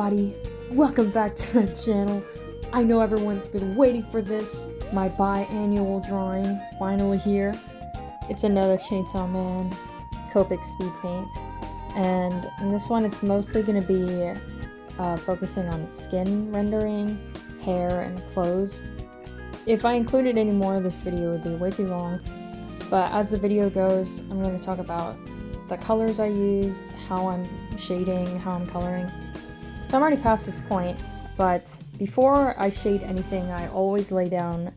everybody, welcome back to my channel. I know everyone's been waiting for this, my biannual drawing, finally here. It's another Chainsawman Copic Speedpaint, and in this one it's mostly going to be focusing on skin rendering, hair, and clothes. If I included any more, this video would be way too long, but as the video goes, I'm going to talk about the colors I used, how I'm shading, how I'm coloring. So I'm already past this point, but before I shade anything, I always lay down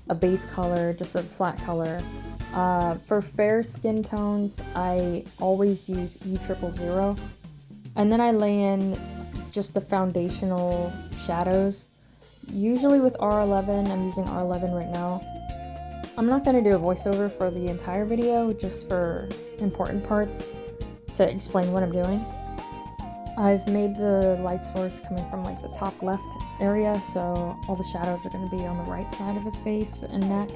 a base color, just a flat color. For fair skin tones, I always use E000, and then I lay in just the foundational shadows. Usually with R11, I'm using R11 right now. I'm not going to do a voiceover for the entire video, just for important parts to explain what I'm doing. I've made the light source coming from like the top left area, so all the shadows are going to be on the right side of his face and neck.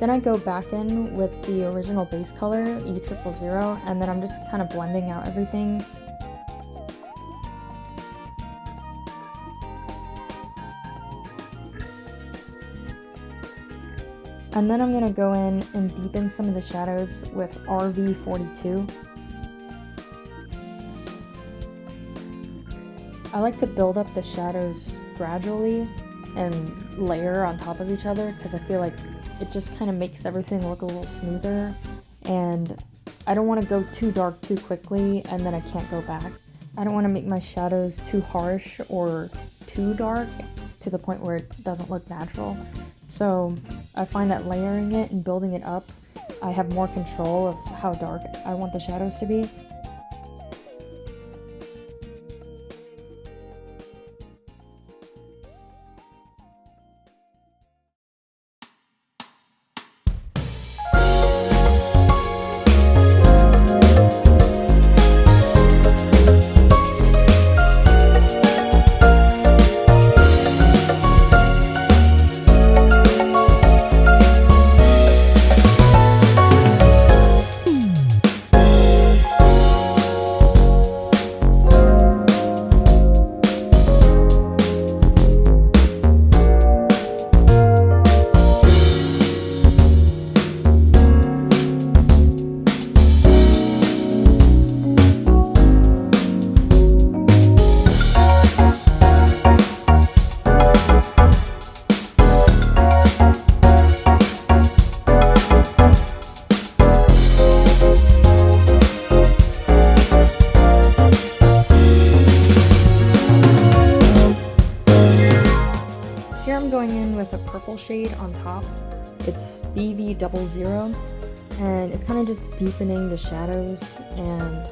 Then I go back in with the original base color, E000, and then I'm just kind of blending out everything. And then I'm going to go in and deepen some of the shadows with RV42. I like to build up the shadows gradually and layer on top of each other because I feel like it just kind of makes everything look a little smoother, and I don't want to go too dark too quickly and then I can't go back. I don't want to make my shadows too harsh or too dark to the point where it doesn't look natural. So I find that layering it and building it up, I have more control of how dark I want the shadows to be. A purple shade on top. It's BV00, and it's kind of just deepening the shadows. And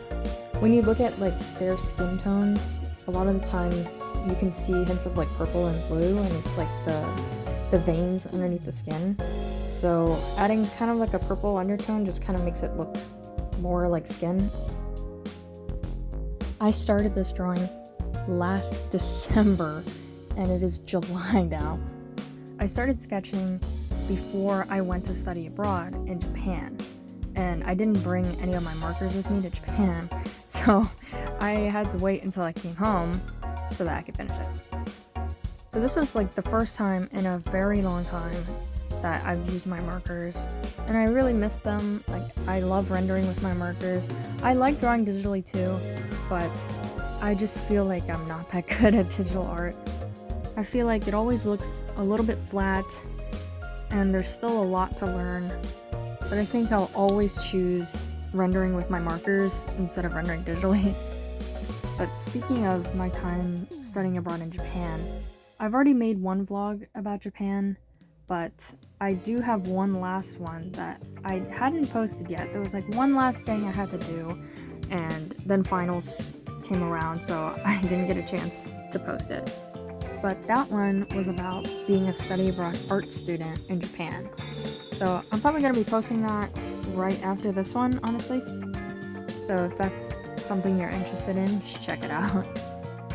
when you look at like fair skin tones, a lot of the times you can see hints of like purple and blue, and it's like the veins underneath the skin. So adding kind of like a purple undertone just kind of makes it look more like skin. I started this drawing last December and it is July now. I started sketching before I went to study abroad in Japan, and I didn't bring any of my markers with me to Japan, so I had to wait until I came home so that I could finish it. So this was like the first time in a very long time that I've used my markers, and I really miss them. Like, I love rendering with my markers. I like drawing digitally too, but I just feel like I'm not that good at digital art. I feel like it always looks a little bit flat, and there's still a lot to learn, but I think I'll always choose rendering with my markers instead of rendering digitally. But speaking of my time studying abroad in Japan, I've already made one vlog about Japan, but I do have one last one that I hadn't posted yet. There was like one last thing I had to do, and then finals came around, so I didn't get a chance to post it. But that one was about being a study abroad art student in Japan. So I'm probably going to be posting that right after this one, honestly. So if that's something you're interested in, you should check it out.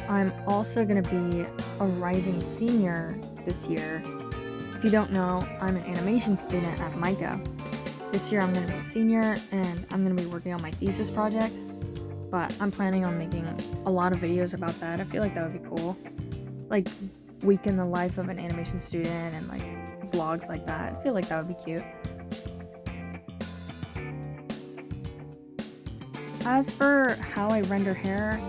I'm also going to be a rising senior this year. If you don't know, I'm an animation student at Miitomo. This year I'm going to be a senior and I'm going to be working on my thesis project, but I'm planning on making a lot of videos about that. I feel like that would be cool. Like week in the life of an animation student and like vlogs like that. I feel like that would be cute. As for how I render hair,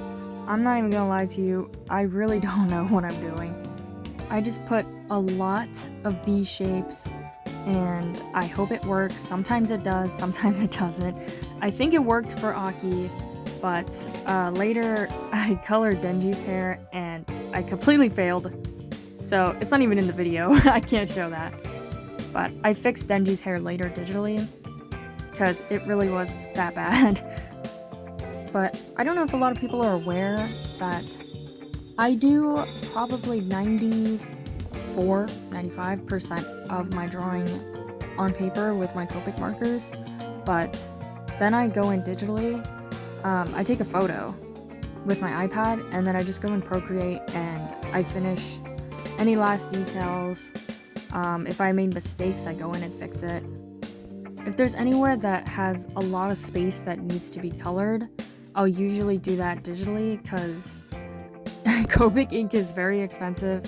I'm not even gonna lie to you, I really don't know what I'm doing. I just put a lot of V shapes and I hope it works. Sometimes it does, sometimes it doesn't. I think it worked for Aki, but later I colored Denji's hair and I completely failed. So it's not even in the video, I can't show that. But I fixed Denji's hair later digitally because it really was that bad. But I don't know if a lot of people are aware that I do probably 95% of my drawing on paper with my Copic markers, but then I go in digitally. I take a photo with my iPad and then I just go in Procreate and I finish any last details. If I made mistakes, I go in and fix it. If there's anywhere that has a lot of space that needs to be colored, I'll usually do that digitally because Copic ink is very expensive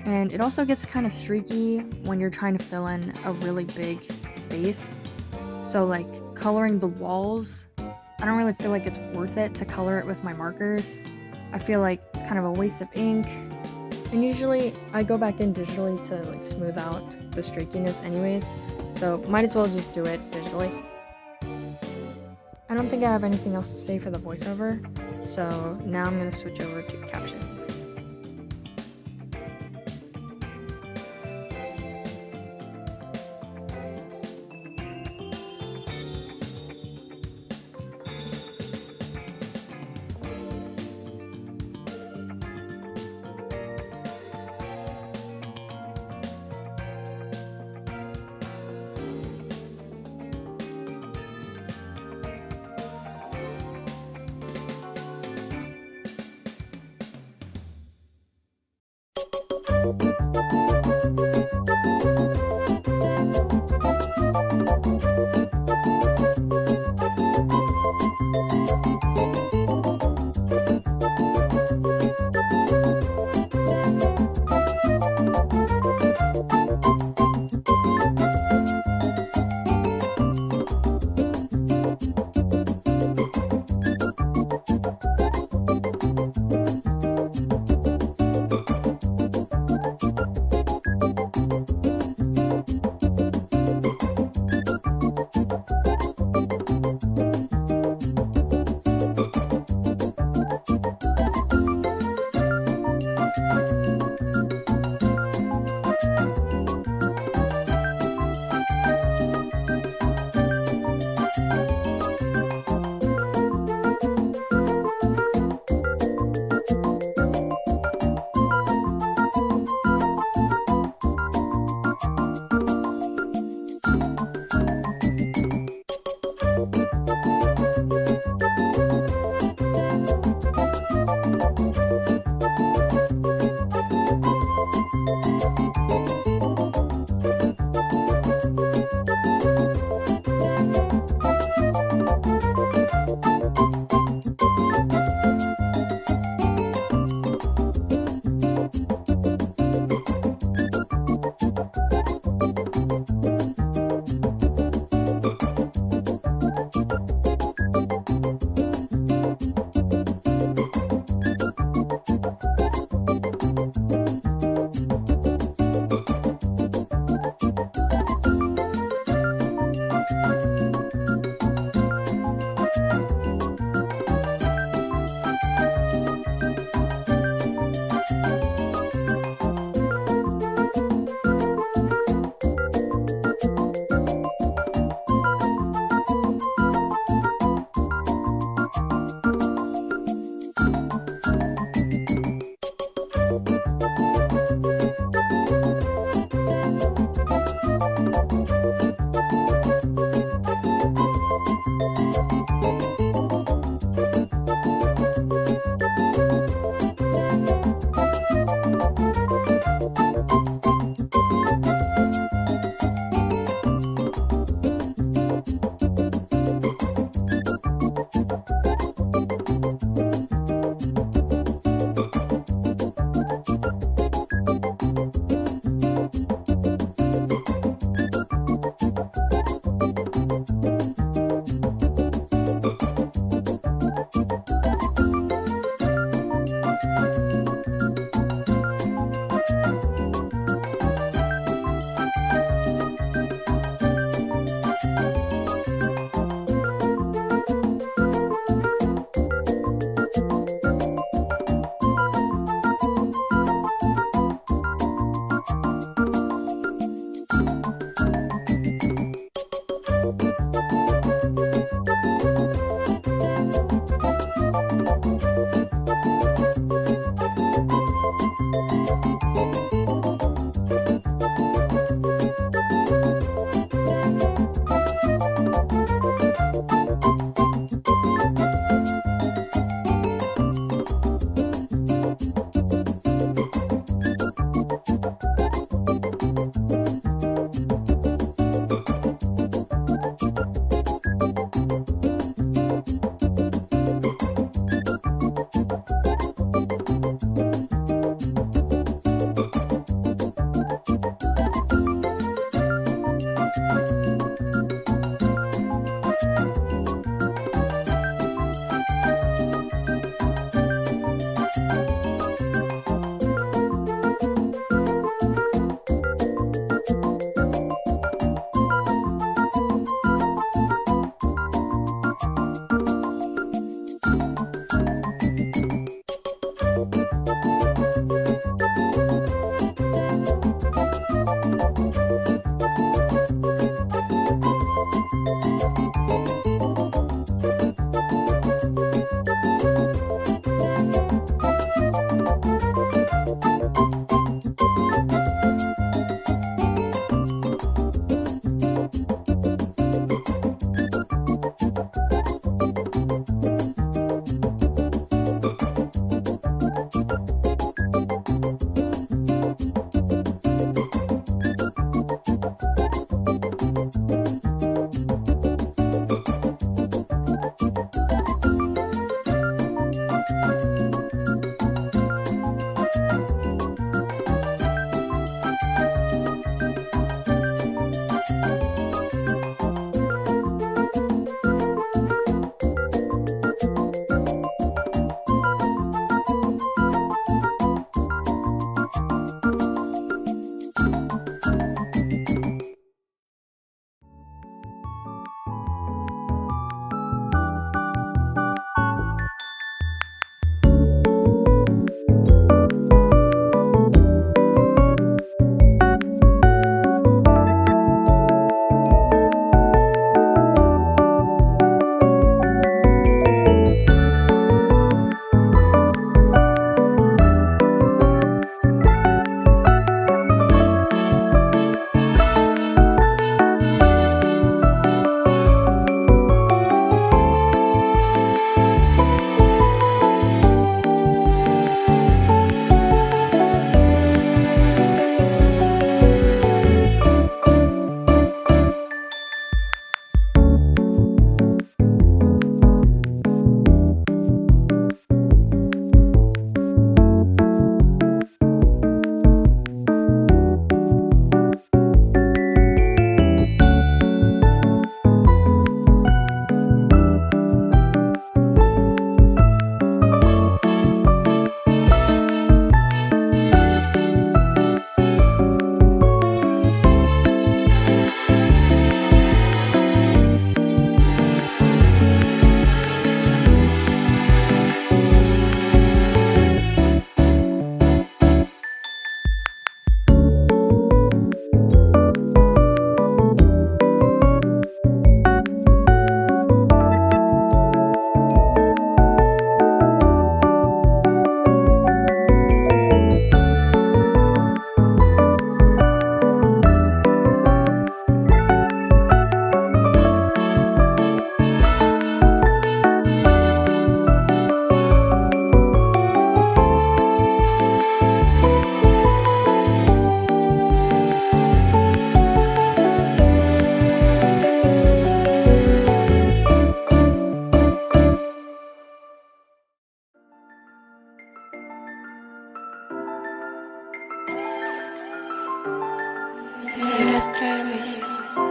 and it also gets kind of streaky when you're trying to fill in a really big space. So like coloring the walls, I don't really feel like it's worth it to color it with my markers. I feel like it's kind of a waste of ink. And usually I go back in digitally to like smooth out the streakiness anyways, so might as well just do it digitally. I don't think I have anything else to say for the voiceover, so now I'm going to switch over to captions. Не расстраивайся.